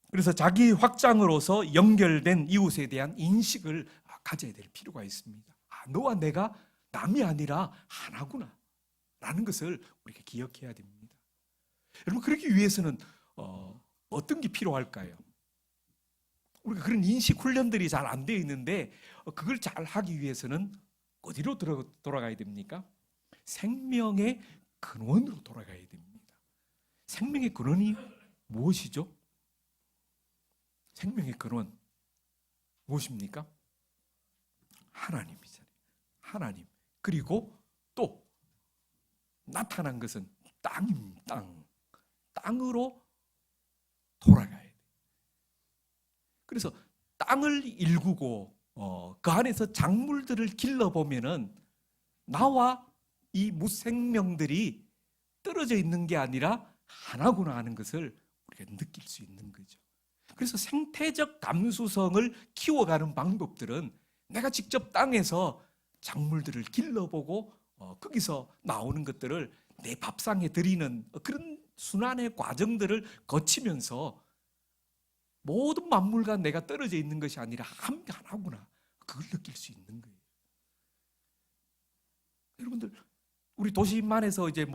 그래서 자기 확장으로서 연결된 이웃에 대한 인식을 가져야 될 필요가 있습니다. 너와 내가 남이 아니라 하나구나 라는 것을 우리가 기억해야 됩니다. 여러분, 그러기 위해서는 어떤 게 필요할까요? 우리가 그런 인식 훈련들이 잘 안 되어 있는데 그걸 잘 하기 위해서는 어디로 돌아가야 됩니까? 생명의 근원으로 돌아가야 됩니다. 생명의 근원이 무엇이죠? 생명의 근원 무엇입니까? 하나님이잖아요. 하나님. 그리고 또 나타난 것은 땅입니다. 땅으로 돌아가야 돼요. 그래서 땅을 일구고 그 안에서 작물들을 길러보면은 나와 이 무생명들이 떨어져 있는 게 아니라 하나구나 하는 것을 우리가 느낄 수 있는 거죠. 그래서 생태적 감수성을 키워가는 방법들은 내가 직접 땅에서 작물들을 길러보고 거기서 나오는 것들을 내 밥상에 들이는 그런 순환의 과정들을 거치면서 모든 만물과 내가 떨어져 있는 것이 아니라 하나구나 그걸 느낄 수 있는 거예요. 여러분들 우리 도시만에서 이제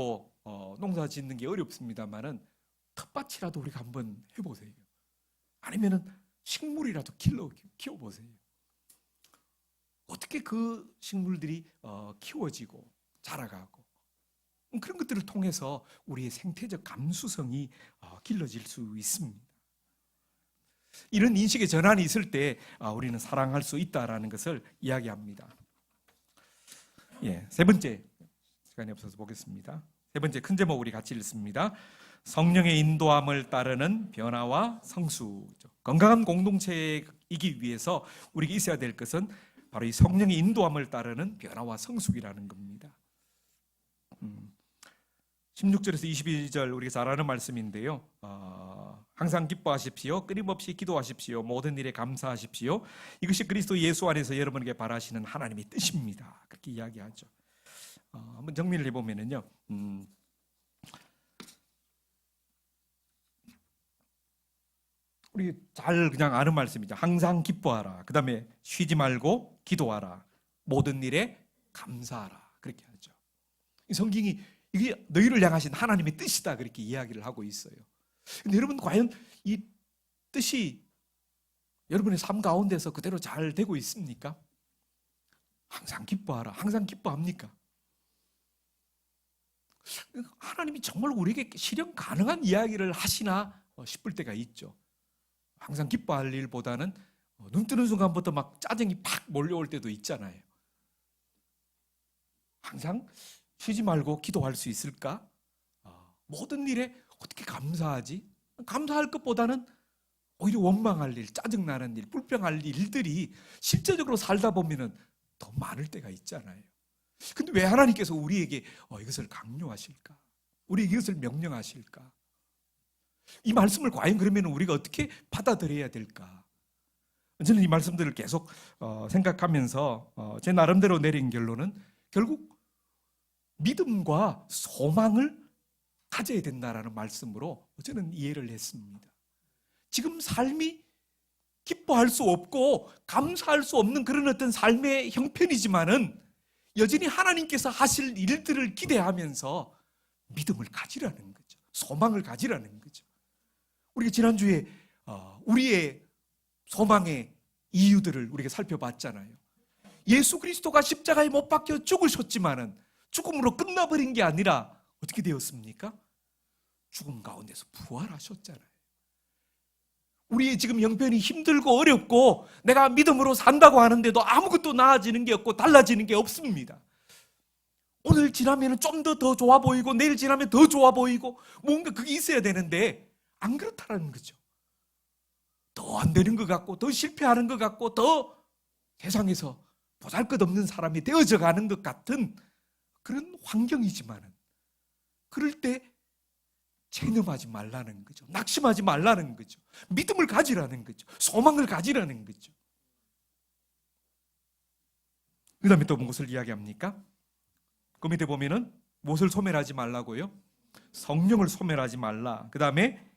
농사 짓는 게 어렵습니다만은 텃밭이라도 우리가 한번 해보세요. 아니면은 식물이라도 키워보세요. 어떻게 그 식물들이 키워지고 자라가고 그런 것들을 통해서 우리의 생태적 감수성이 길러질 수 있습니다. 이런 인식의 전환이 있을 때 우리는 사랑할 수 있다라는 것을 이야기합니다. 세 번째, 시간이 없어서 보겠습니다. 세 번째 큰 제목 우리 같이 읽습니다. 성령의 인도함을 따르는 변화와 성수죠. 건강한 공동체이기 위해서 우리가 있어야 될 것은 바로 이 성령의 인도함을 따르는 변화와 성숙이라는 겁니다. 16절에서 22절 우리가 잘 아는 말씀인데요. 항상 기뻐하십시오. 끊임없이 기도하십시오. 모든 일에 감사하십시오. 이것이 그리스도 예수 안에서 여러분에게 바라시는 하나님의 뜻입니다. 그렇게 이야기하죠. 한번 정리를 해보면요. 우리 잘 그냥 아는 말씀이죠. 항상 기뻐하라. 그 다음에 쉬지 말고 기도하라. 모든 일에 감사하라. 그렇게 하죠. 이 성경이 이게 너희를 향하신 하나님의 뜻이다. 그렇게 이야기를 하고 있어요. 근데 여러분 과연 이 뜻이 여러분의 삶 가운데서 그대로 잘 되고 있습니까? 항상 기뻐하라. 항상 기뻐합니까? 하나님이 정말 우리에게 실현 가능한 이야기를 하시나 싶을 때가 있죠. 항상 기뻐할 일보다는 눈 뜨는 순간부터 막 짜증이 팍 몰려올 때도 있잖아요. 항상 쉬지 말고 기도할 수 있을까? 모든 일에 어떻게 감사하지? 감사할 것보다는 오히려 원망할 일, 짜증나는 일, 불평할 일들이 실제적으로 살다 보면은 더 많을 때가 있잖아요. 근데 왜 하나님께서 우리에게 이것을 강요하실까? 우리에게 이것을 명령하실까? 이 말씀을 과연 그러면 우리가 어떻게 받아들여야 될까? 저는 이 말씀들을 계속 생각하면서 제 나름대로 내린 결론은 결국 믿음과 소망을 가져야 된다라는 말씀으로 저는 이해를 했습니다. 지금 삶이 기뻐할 수 없고 감사할 수 없는 그런 어떤 삶의 형편이지만은 여전히 하나님께서 하실 일들을 기대하면서 믿음을 가지라는 거죠. 소망을 가지라는 거죠. 우리가 지난주에 우리의 소망의 이유들을 우리가 살펴봤잖아요. 예수 그리스도가 십자가에 못 박혀 죽으셨지만은 죽음으로 끝나버린 게 아니라 어떻게 되었습니까? 죽음 가운데서 부활하셨잖아요. 우리의 지금 형편이 힘들고 어렵고 내가 믿음으로 산다고 하는데도 아무것도 나아지는 게 없고 달라지는 게 없습니다. 오늘 지나면 좀 더 좋아 보이고 내일 지나면 더 좋아 보이고 뭔가 그게 있어야 되는데 안 그렇다는 거죠. 더 안 되는 것 같고 더 실패하는 것 같고 더 세상에서 보잘것없는 사람이 되어져 가는 것 같은 그런 환경이지만은 그럴 때 체념하지 말라는 거죠. 낙심하지 말라는 거죠. 믿음을 가지라는 거죠. 소망을 가지라는 거죠. 그 다음에 또 무엇을 이야기합니까? 그 밑에 보면은 무엇을 소멸하지 말라고요? 성령을 소멸하지 말라. 그 다음에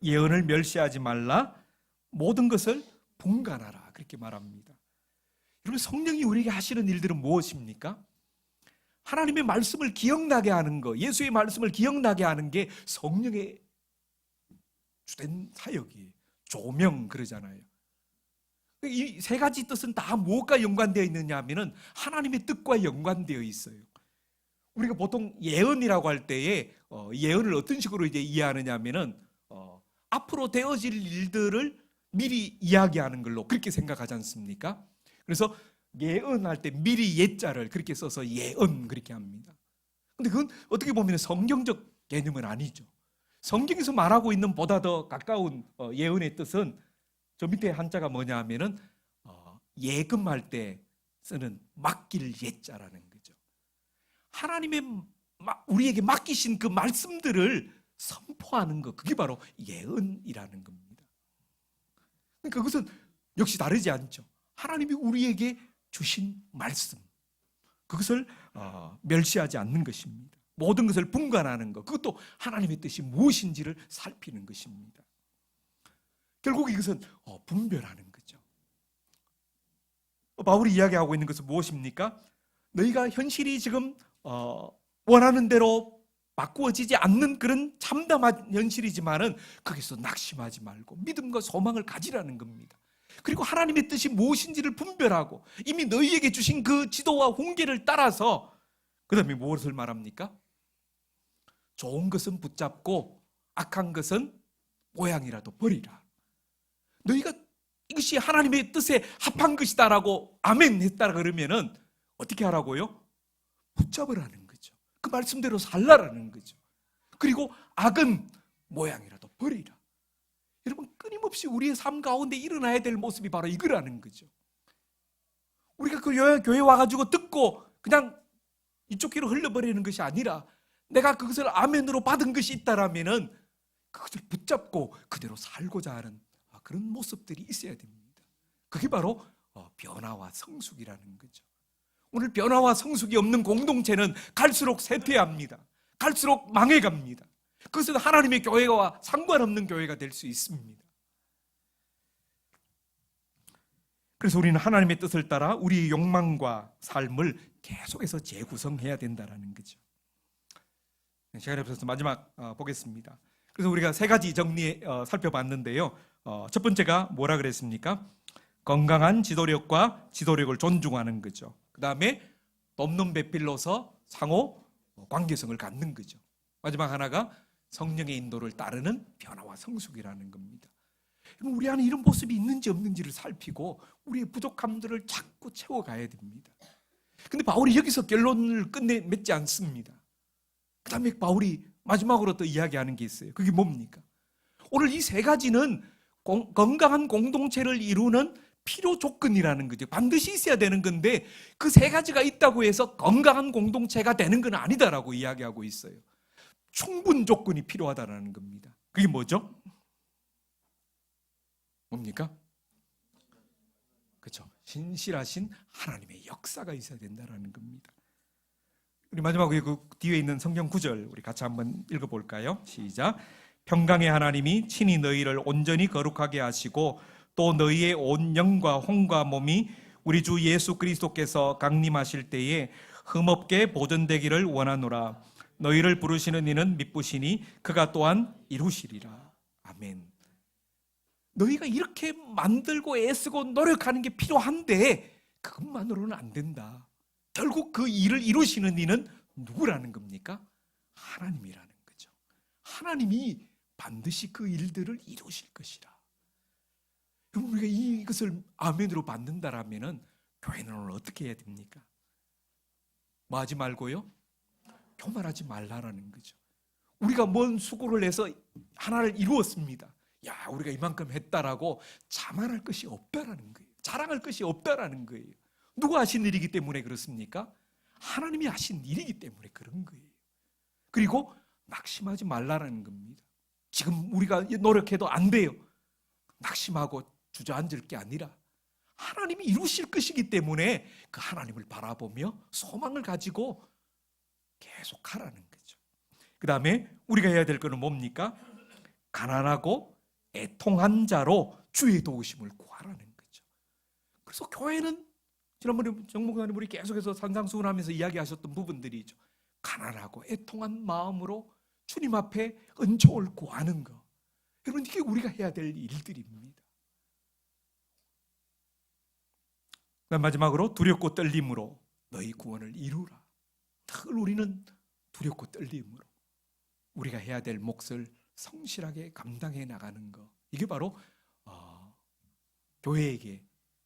예언을 멸시하지 말라. 모든 것을 분간하라. 그렇게 말합니다. 여러분, 성령이 우리에게 하시는 일들은 무엇입니까? 하나님의 말씀을 기억나게 하는 거, 예수의 말씀을 기억나게 하는 게 성령의 주된 사역이에요. 조명 그러잖아요. 이 세 가지 뜻은 다 무엇과 연관되어 있느냐 하면은 하나님의 뜻과 연관되어 있어요. 우리가 보통 예언이라고 할 때에 예언을 어떤 식으로 이제 이해하느냐 하면은 앞으로 되어질 일들을 미리 이야기하는 걸로 그렇게 생각하지 않습니까? 그래서 예언할 때 미리 예자를 그렇게 써서 예언 그렇게 합니다. 근데 그건 어떻게 보면 성경적 개념은 아니죠. 성경에서 말하고 있는 보다 더 가까운 예언의 뜻은 저 밑에 한자가 뭐냐 하면은 예금할 때 쓰는 맡길 예자라는 거죠. 하나님의 우리에게 맡기신 그 말씀들을 선포하는 것, 그게 바로 예언이라는 겁니다. 그러니까 그것은 역시 다르지 않죠. 하나님이 우리에게 주신 말씀, 그것을 멸시하지 않는 것입니다. 모든 것을 분간하는 것, 그것도 하나님의 뜻이 무엇인지를 살피는 것입니다. 결국 이것은 분별하는 거죠. 바울이 이야기하고 있는 것은 무엇입니까? 너희가 현실이 지금 원하는 대로 바꾸어지지 않는 그런 참담한 현실이지만은 거기서 낙심하지 말고 믿음과 소망을 가지라는 겁니다. 그리고 하나님의 뜻이 무엇인지를 분별하고 이미 너희에게 주신 그 지도와 훈계를 따라서 그 다음에 무엇을 말합니까? 좋은 것은 붙잡고 악한 것은 모양이라도 버리라. 너희가 이것이 하나님의 뜻에 합한 것이다라고 아멘 했다 그러면은 어떻게 하라고요? 붙잡으라는 거죠. 그 말씀대로 살라라는 거죠. 그리고 악은 모양이라도 버리라. 여러분, 끊임없이 우리의 삶 가운데 일어나야 될 모습이 바로 이거라는 거죠. 우리가 그 교회 와가지고 듣고 그냥 이쪽 귀로 흘려버리는 것이 아니라 내가 그것을 아멘으로 받은 것이 있다라면은 그것을 붙잡고 그대로 살고자 하는 그런 모습들이 있어야 됩니다. 그게 바로 변화와 성숙이라는 거죠. 오늘 변화와 성숙이 없는 공동체는 갈수록 쇠퇴합니다. 갈수록 망해갑니다. 그것은 하나님의 교회와 상관없는 교회가 될 수 있습니다. 그래서 우리는 하나님의 뜻을 따라 우리의 욕망과 삶을 계속해서 재구성해야 된다는 거죠. 시간이 없어서 마지막 보겠습니다. 그래서 우리가 세 가지 살펴봤는데요. 첫 번째가 뭐라 그랬습니까? 건강한 지도력과 지도력을 존중하는 거죠. 그 다음에 돕는 배필로서 상호 관계성을 갖는 거죠. 마지막 하나가 성령의 인도를 따르는 변화와 성숙이라는 겁니다. 우리 안에 이런 모습이 있는지 없는지를 살피고 우리의 부족함들을 자꾸 채워가야 됩니다. 근데 바울이 여기서 결론을 맺지 않습니다. 그 다음에 바울이 마지막으로 또 이야기하는 게 있어요. 그게 뭡니까? 오늘 이 세 가지는 건강한 공동체를 이루는 필요 조건이라는 거죠. 반드시 있어야 되는 건데 그 세 가지가 있다고 해서 건강한 공동체가 되는 건 아니다라고 이야기하고 있어요. 충분 조건이 필요하다는 겁니다. 그게 뭐죠? 뭡니까? 그렇죠. 신실하신 하나님의 역사가 있어야 된다는 겁니다. 우리 마지막으로 그 뒤에 있는 성경 구절 우리 같이 한번 읽어볼까요? 시작. 평강의 하나님이 친히 너희를 온전히 거룩하게 하시고 또 너희의 온 영과 혼과 몸이 우리 주 예수 그리스도께서 강림하실 때에 흠없게 보존되기를 원하노라. 너희를 부르시는 이는 미쁘시니 그가 또한 이루시리라. 아멘. 너희가 이렇게 만들고 애쓰고 노력하는 게 필요한데 그것만으로는 안 된다. 결국 그 일을 이루시는 이는 누구라는 겁니까? 하나님이라는 거죠. 하나님이 반드시 그 일들을 이루실 것이라. 여러분, 우리가 이것을 아멘으로 받는다라면은 교회는 오늘 어떻게 해야 됩니까? 뭐 하지 말고요? 교만하지 말라라는 거죠. 우리가 뭔 수고를 해서 하나를 이루었습니다. 야, 우리가 이만큼 했다라고 자만할 것이 없다라는 거예요. 자랑할 것이 없다라는 거예요. 누가 하신 일이기 때문에 그렇습니까? 하나님이 하신 일이기 때문에 그런 거예요. 그리고 낙심하지 말라라는 겁니다. 지금 우리가 노력해도 안 돼요. 낙심하고 주저앉을 게 아니라 하나님이 이루실 것이기 때문에 그 하나님을 바라보며 소망을 가지고 계속 하라는 거죠. 그 다음에 우리가 해야 될 것은 뭡니까? 가난하고 애통한 자로 주의 도우심을 구하라는 거죠. 그래서 교회는 지난번에 정목사님 우리 계속해서 산상수훈하면서 이야기하셨던 부분들이죠. 가난하고 애통한 마음으로 주님 앞에 은총을 구하는 것. 여러분, 이게 우리가 해야 될 일들입니다. 마지막으로 두렵고 떨림으로 너희 구원을 이루라. 늘 우리는 두렵고 떨림으로 우리가 해야 될 몫을 성실하게 감당해 나가는 것. 이게 바로 교회에게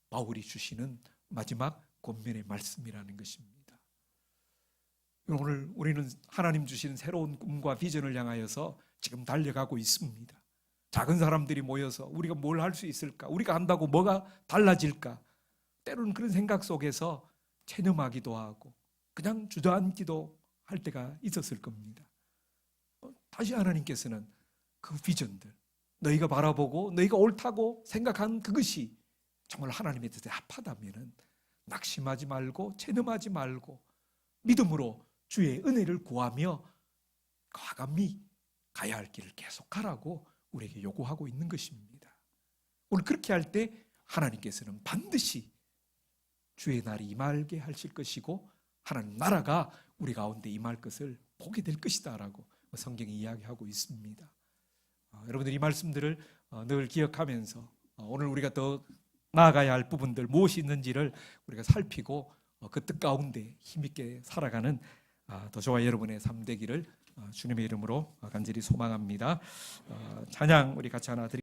바울이 주시는 마지막 권면의 말씀이라는 것입니다. 오늘 우리는 하나님 주시는 새로운 꿈과 비전을 향하여서 지금 달려가고 있습니다. 작은 사람들이 모여서 우리가 뭘 할 수 있을까? 우리가 한다고 뭐가 달라질까? 때로는 그런 생각 속에서 체념하기도 하고 그냥 주저앉기도 할 때가 있었을 겁니다. 다시 하나님께서는 그 비전들, 너희가 바라보고 너희가 옳다고 생각한 그것이 정말 하나님의 뜻에 합하다면 낙심하지 말고 체념하지 말고 믿음으로 주의 은혜를 구하며 과감히 가야 할 길을 계속하라고 우리에게 요구하고 있는 것입니다. 오늘 그렇게 할 때 하나님께서는 반드시 주의 날이 임하게 하실 것이고 하나님 나라가 우리 가운데 임할 것을 보게 될 것이다 라고 성경이 이야기하고 있습니다. 여러분들 이 말씀들을 늘 기억하면서 오늘 우리가 더 나아가야 할 부분들 무엇이 있는지를 우리가 살피고 그 뜻 가운데 힘있게 살아가는 더 좋아 여러분의 삶 되기를 주님의 이름으로 간절히 소망합니다. 찬양 우리 같이 하나 드리겠습니다.